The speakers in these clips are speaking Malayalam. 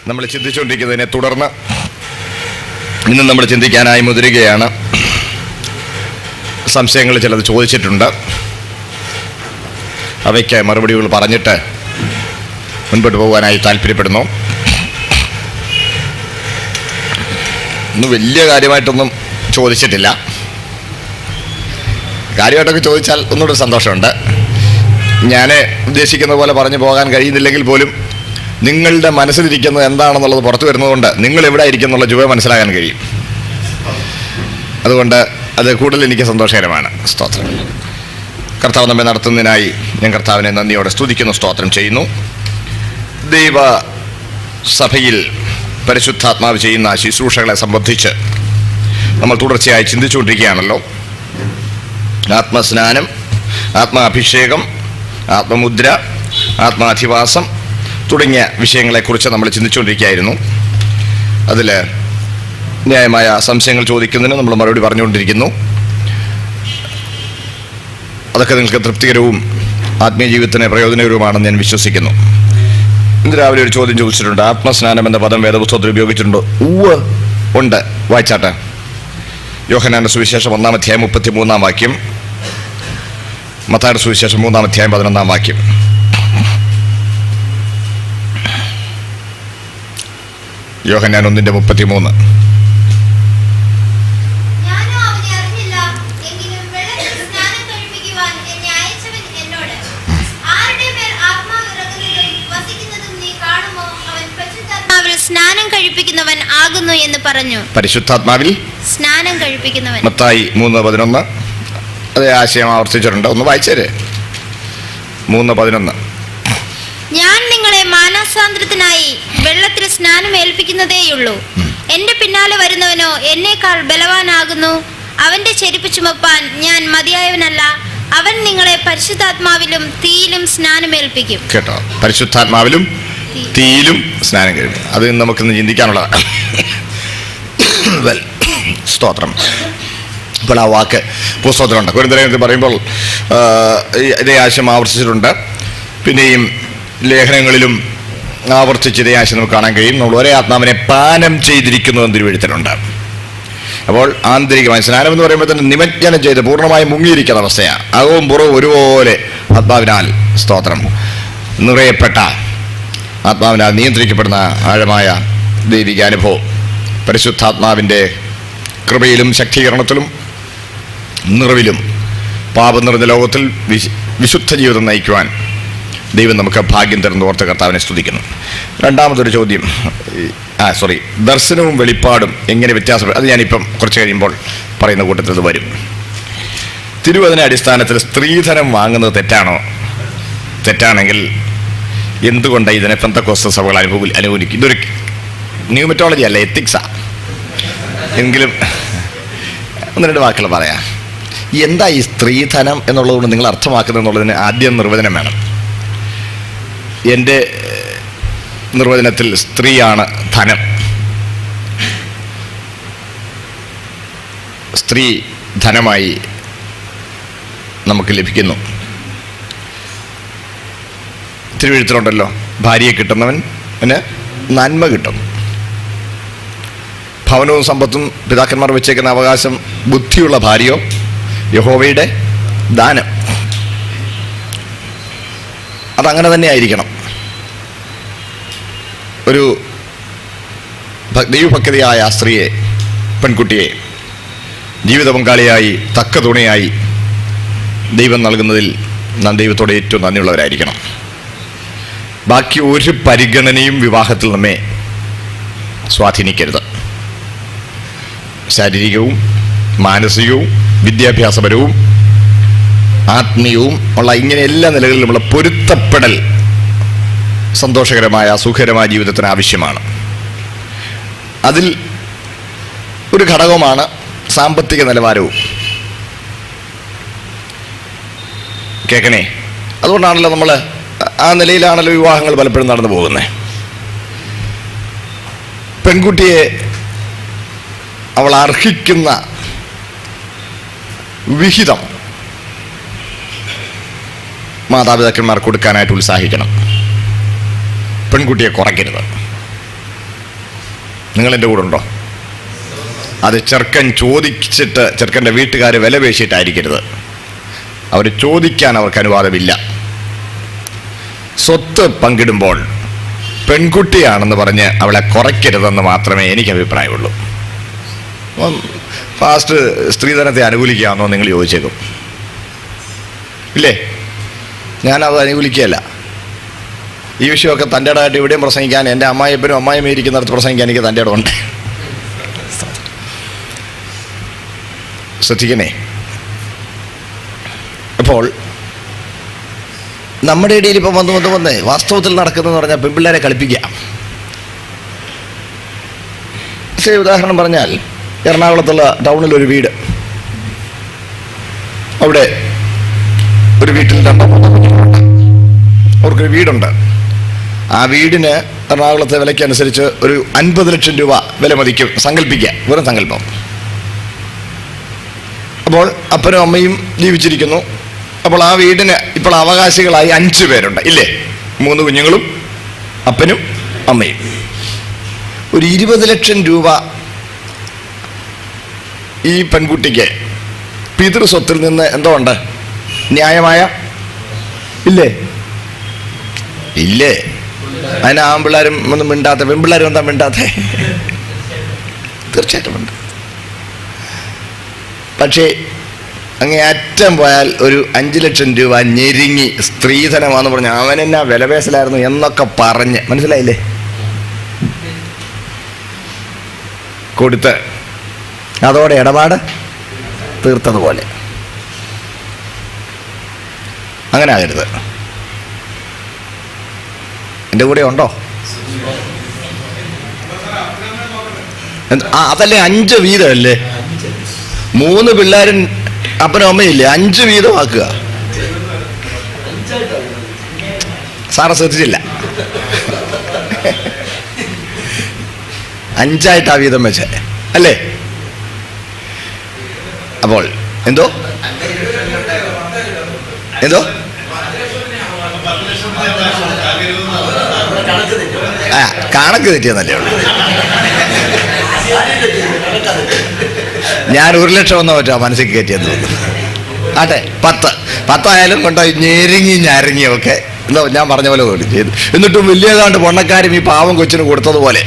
നമ്മൾ ചിന്തിച്ചുകൊണ്ടിരിക്കുന്നതിനെ തുടർന്ന് ഇന്ന് നമ്മൾ ചിന്തിക്കാനായി മുതിരുകയാണ്. സംശയങ്ങൾ ചിലത് ചോദിച്ചിട്ടുണ്ട്. അവയ്ക്ക് മറുപടികൾ പറഞ്ഞിട്ട് മുൻപോട്ട് പോകാനായി താല്പര്യപ്പെടുന്നു. ഇന്ന് വലിയ കാര്യമായിട്ടൊന്നും ചോദിച്ചിട്ടില്ല. കാര്യമായിട്ടൊക്കെ ചോദിച്ചാൽ ഒന്നുകൂടെ സന്തോഷമുണ്ട്. ഞാൻ ഉദ്ദേശിക്കുന്ന പോലെ പറഞ്ഞു പോകാൻ കഴിയുന്നില്ലെങ്കിൽ പോലും നിങ്ങളുടെ മനസ്സിലിരിക്കുന്നത് എന്താണെന്നുള്ളത് പുറത്തു വരുന്നതുകൊണ്ട് നിങ്ങൾ എവിടെ ആയിരിക്കും എന്നുള്ള ചുവ മനസ്സിലാക്കാൻ കഴിയും. അതുകൊണ്ട് അത് കൂടുതൽ എനിക്ക് സന്തോഷകരമാണ്. സ്തോത്രം. കർത്താവ് നമ്മെ നടത്തുന്നതിനായി ഞാൻ കർത്താവിനെ നന്ദിയോടെ സ്തുതിക്കുന്നു, സ്തോത്രം ചെയ്യുന്നു. ദൈവ സഭയിൽ പരിശുദ്ധാത്മാവ് ചെയ്യുന്ന ശുശ്രൂഷകളെ സംബന്ധിച്ച് നമ്മൾ തുടർച്ചയായി ചിന്തിച്ചുകൊണ്ടിരിക്കുകയാണല്ലോ. ആത്മസ്നാനം, ആത്മാഭിഷേകം, ആത്മമുദ്ര, ആത്മാധിവാസം തുടങ്ങിയ വിഷയങ്ങളെക്കുറിച്ച് നമ്മൾ ചിന്തിച്ചുകൊണ്ടിരിക്കുകയായിരുന്നു. അതിൽ ന്യായമായ സംശയങ്ങൾ ചോദിക്കുന്നതിന് നമ്മൾ മറുപടി പറഞ്ഞുകൊണ്ടിരിക്കുന്നു. അതൊക്കെ നിങ്ങൾക്ക് തൃപ്തികരവും ആത്മീയ ജീവിതത്തിന് പ്രയോജനകരവുമാണെന്ന് ഞാൻ വിശ്വസിക്കുന്നു. ഇന്ന് രാവിലെ ഒരു ചോദ്യം ചോദിച്ചിട്ടുണ്ട്. ആത്മസ്നാനം എന്ന പദം വേദപുസ്തകത്തിൽ ഉപയോഗിച്ചിട്ടുണ്ടോ? ഉണ്ട്. വായിച്ചാട്ടെ. യോഹന്നാന്റെ സുവിശേഷം 1-ാം അധ്യായം 33-ാം വാക്യം, മത്തായിയുടെ സുവിശേഷം 3-ാം അധ്യായം 11-ാം വാക്യം. യോഹന്നാൻ 1:33. സ്നാനം കഴിപ്പിക്കുന്നവൻ ആകുന്നു എന്ന് പറഞ്ഞു. പരിശുദ്ധാത്മാവിൽ സ്നാനം കഴിപ്പിക്കുന്നവൻ. മത്തായി 3:11. അതേ ആശയം ആവർത്തിച്ചിട്ടുണ്ട്. ഒന്ന് വായിച്ചേരെ. 3:11. ഞാൻ നിങ്ങളെ മാനസാന്തരത്തിനായി വെള്ളത്തിൽ സ്നാനം ഏൽപ്പിക്കുന്നതേയുള്ളൂ. എന്റെ പിന്നാലെ വരുന്നവനോ എന്നേക്കാൾ ബലവാനാകുന്നു. അവന്റെ ചെരുപ്പ് ചുമപ്പാൻ ഞാൻ മതിയായവനല്ല. അവൻ നിങ്ങളെ പരിശുദ്ധാത്മാവിലും തീയിലും സ്നാനമേൽപ്പിക്കും. കേട്ടോ, പരിശുദ്ധാത്മാവിലും തീയിലും സ്നാനം കഴിയും. അത് നമുക്കിന്ന് ചിന്തിക്കാനുള്ളതാണ്. സ്തോത്രം. ഇപ്പോൾ ആ വാക്ക് പുസ്തകത്തിലുണ്ട്. കൊരിന്ത്യർ പറയുമ്പോൾ ഇതേ ആശയം ആവർത്തിച്ചിട്ടുണ്ട്. പിന്നെയും ലേഖനങ്ങളിലും ആവർത്തിച്ച് ഇതേ ആശയം നമുക്ക് കാണാൻ കഴിയും. നമ്മൾ ഒരേ ആത്മാവിനെ പാനം ചെയ്തിരിക്കുന്നു എന്ന് തിരുവെഴുത്തിലുണ്ട്. അപ്പോൾ ആന്തരികമായി സ്നാനം എന്ന് പറയുമ്പോൾ തന്നെ നിമജ്ജനം ചെയ്ത് പൂർണ്ണമായി മുങ്ങിയിരിക്കുന്ന അവസ്ഥയാണ്. അകവും പുറവും ഒരുപോലെ ആത്മാവിനാൽ, സ്തോത്രം, നിറയപ്പെട്ട, ആത്മാവിനാൽ നിയന്ത്രിക്കപ്പെടുന്ന ആഴമായ ദൈവിക അനുഭവം. പരിശുദ്ധാത്മാവിൻ്റെ കൃപയിലും ശക്തീകരണത്തിലും നിറവിലും പാപം നിറഞ്ഞ ലോകത്തിൽ വിശുദ്ധ ജീവിതം നയിക്കുവാൻ ദൈവം നമുക്ക് ഭാഗ്യം തരുന്ന ഓർത്ത് കർത്താവിനെ സ്തുതിക്കുന്നു. രണ്ടാമതൊരു ചോദ്യം, ദർശനവും വെളിപ്പാടും എങ്ങനെ വ്യത്യാസപ്പെടും? അത് ഞാനിപ്പം കുറച്ച് കഴിയുമ്പോൾ പറയുന്ന കൂട്ടത്തിൽ അത് വരും. തിരുവചന അടിസ്ഥാനത്തിൽ സ്ത്രീധനം വാങ്ങുന്നത് തെറ്റാണോ? തെറ്റാണെങ്കിൽ എന്തുകൊണ്ടാണ് ഇതിനെ പെന്തക്കോസ്തൽ സഭകൾ അനുകൂലിക്കും? ഇതൊരു ന്യൂമറ്റോളജി അല്ല, എത്തിക്സാ. എങ്കിലും ഒന്ന് രണ്ട് വാക്കുകൾ പറയാം. എന്താ ഈ സ്ത്രീധനം എന്നുള്ളതുകൊണ്ട് നിങ്ങൾ അർത്ഥമാക്കുന്നത് എന്നുള്ളതിന് ആദ്യം നിർവചനം വേണം. എൻ്റെ നിർവചനത്തിൽ സ്ത്രീയാണ് ധനം. സ്ത്രീ ധനമായി നമുക്ക് ലഭിക്കുന്നു. തിരുവെഴുത്തിലുണ്ടല്ലോ, ഭാര്യയെ കിട്ടുന്നവന് നന്മ കിട്ടും. ഭവനവും സമ്പത്തും പിതാക്കന്മാർ വെച്ചേക്കുന്ന അവകാശം ബുദ്ധിയുള്ള ഭാര്യയോ യഹോവയുടെ ദാനം. അതങ്ങനെ തന്നെ ആയിരിക്കണം. ഒരു ദൈവഭക്തിയായ സ്ത്രീയെ, പെൺകുട്ടിയെ ജീവിത പങ്കാളിയായി തക്ക തുണയായി ദൈവം നൽകുന്നതിൽ നാം ദൈവത്തോടെ ഏറ്റവും നന്ദിയുള്ളവരായിരിക്കണം. ബാക്കി ഒരു പരിഗണനയും വിവാഹത്തിൽ നമ്മെ സ്വാധീനിക്കരുത്. ശാരീരികവും മാനസികവും വിദ്യാഭ്യാസപരവും ആത്മീയവും ഉള്ള ഇങ്ങനെ എല്ലാ നിലകളിലുമുള്ള പൊരുത്തപ്പെടൽ സന്തോഷകരമായ സുഖകരമായ ജീവിതത്തിന് ആവശ്യമാണ്. അതിൽ ഒരു ഘടകമാണ് സാമ്പത്തിക നിലവാരവും. കേൾക്കണേ, അതുകൊണ്ടാണല്ലോ നമ്മൾ ആ നിലയിലാണല്ലോ വിവാഹങ്ങൾ പലപ്പോഴും നടന്നു പോകുന്നത്. പെൺകുട്ടിയെ അവൾ അർഹിക്കുന്ന വിഹിതം മാതാപിതാക്കന്മാർ കൊടുക്കാനായിട്ട് ഉത്സാഹിക്കണം. പെൺകുട്ടിയെ കുറയ്ക്കരുത്. നിങ്ങളെൻ്റെ കൂടെ ഉണ്ടോ? അത് ചെറുക്കൻ ചോദിച്ചിട്ട്, ചെറുക്കൻ്റെ വീട്ടുകാർ വില പേശിയിട്ടായിരിക്കരുത്. അവർ ചോദിക്കാൻ അവർക്ക് അനുവാദമില്ല. സ്വത്ത് പങ്കിടുമ്പോൾ പെൺകുട്ടിയാണെന്ന് പറഞ്ഞ് അവളെ കുറയ്ക്കരുതെന്ന് മാത്രമേ എനിക്ക് അഭിപ്രായമുള്ളൂ. ഫാസ്റ്റ് സ്ത്രീധനത്തെ അനുകൂലിക്കാമെന്നോ നിങ്ങൾ ചോദിച്ചേക്കും. ഇല്ലേ? ഞാനത് അനുകൂലിക്കുകയല്ല. ഈ വിഷയമൊക്കെ തൻ്റെ ഇടമായിട്ട് ഇവിടെയും പ്രസംഗിക്കാൻ, എൻ്റെ അമ്മായിപ്പനും അമ്മായിമ്മ ഇരിക്കുന്നിടത്ത് പ്രസംഗിക്കാൻ എനിക്ക് തൻ്റെ ഇടമുണ്ട്. ശ്രദ്ധിക്കണേ. അപ്പോൾ നമ്മുടെ ഇടയിൽ ഇപ്പം വന്ന് വാസ്തവത്തിൽ നടക്കുന്നതെന്ന് പറഞ്ഞാൽ പെൺപിള്ളേരെ കളിപ്പിക്കുക. പക്ഷേ ഉദാഹരണം പറഞ്ഞാൽ, എറണാകുളത്തുള്ള ടൗണിലൊരു വീട്, അവിടെ ഒരു വീട്ടിൽ അവർക്കൊരു വീടുണ്ട്. ആ വീടിന് എറണാകുളത്തെ വിലയ്ക്കനുസരിച്ച് ഒരു 50 ലക്ഷം രൂപ വില മതിക്കും. സങ്കല്പിക്കുക, വെറും സങ്കല്പം. അപ്പോൾ അപ്പനും അമ്മയും ജീവിച്ചിരിക്കുന്നു. അപ്പോൾ ആ വീടിന് ഇപ്പോൾ അവകാശികളായി 5 പേരുണ്ട്, ഇല്ലേ? 3 കുഞ്ഞുങ്ങളും അപ്പനും അമ്മയും. ഒരു 20 ലക്ഷം രൂപ ഈ പെൺകുട്ടിക്ക് പിതൃസ്വത്തിൽ നിന്ന് എന്തോ ഉണ്ട്? ന്യായമായ ഇല്ലേ? ഇല്ലേ? അതിന് ആൺപിള്ളേരും ഒന്നും മിണ്ടാത്ത, പെൺപിള്ളേരും എന്താ മിണ്ടാത്ത? തീർച്ചയായിട്ടും ഉണ്ട്. പക്ഷേ അങ്ങേ അറ്റം പോയാൽ ഒരു 5 ലക്ഷം രൂപ ഞെരുങ്ങി സ്ത്രീധനമാണെന്ന് പറഞ്ഞ് അവൻ എന്നാ വിലപേശലായിരുന്നു എന്നൊക്കെ പറഞ്ഞ്, മനസ്സിലായില്ലേ? കൊടുത്ത് അതോടെ ഇടപാട് തീർത്തതുപോലെ. അങ്ങനെ ആകരുത്. എൻ്റെ കൂടെ ഉണ്ടോ? അതല്ലേ 5 വീതമല്ലേ? 3 പിള്ളേരും അപ്പനും അമ്മയില്ലേ? 5 വീതമാക്കുക. സാറ് ശ്രദ്ധിച്ചില്ല. 5 വീതം വെച്ച് അല്ലേ? അപ്പോൾ എന്തോ കണക്ക് തെറ്റിയെന്നല്ലേ ഉള്ളൂ. ഞാൻ 1 ലക്ഷം ഒന്നോ പറ്റാ മനസ്സിൽ കയറ്റിയെന്ന് തോന്നുന്നു. ആട്ടെ, 10 ആയാലും കൊണ്ടുപോയി ഞെരുങ്ങിയൊക്കെ എന്തോ ഞാൻ പറഞ്ഞ പോലെ കൊണ്ട് ചെയ്തു. എന്നിട്ടും വലിയതാണ്ട് പൊണ്ണക്കാരും ഈ പാവം കൊച്ചിന് കൊടുത്തതുപോലെ.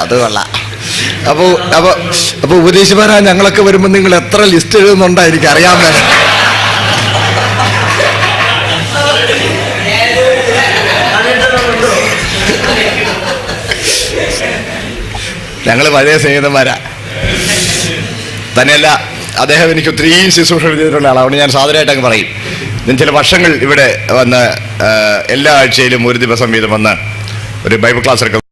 അത് കൊള്ളാം. അപ്പോൾ ഉപദേശിമാരാ ഞങ്ങളൊക്കെ വരുമ്പോൾ നിങ്ങൾ എത്ര ലിസ്റ്റ് എഴുതുന്നുണ്ടാ എനിക്ക് അറിയാൻ വേണം. ഞങ്ങൾ പഴയ സ്നേഹിതന്മാരാ. തന്നെയല്ല, അദ്ദേഹം എനിക്ക് ഒത്തിരി ശുശ്രൂഷ ചെയ്തിട്ടുള്ള ആളാണ്. അതുകൊണ്ട് ഞാൻ സാധാരണയായിട്ട് അങ്ങ് പറയും. ഞാൻ ചില വർഷങ്ങൾ ഇവിടെ വന്ന് എല്ലാ ആഴ്ചയിലും ഒരു ദിവസം വീതം വന്ന് ഒരു ബൈബിൾ ക്ലാസ് എടുക്കും.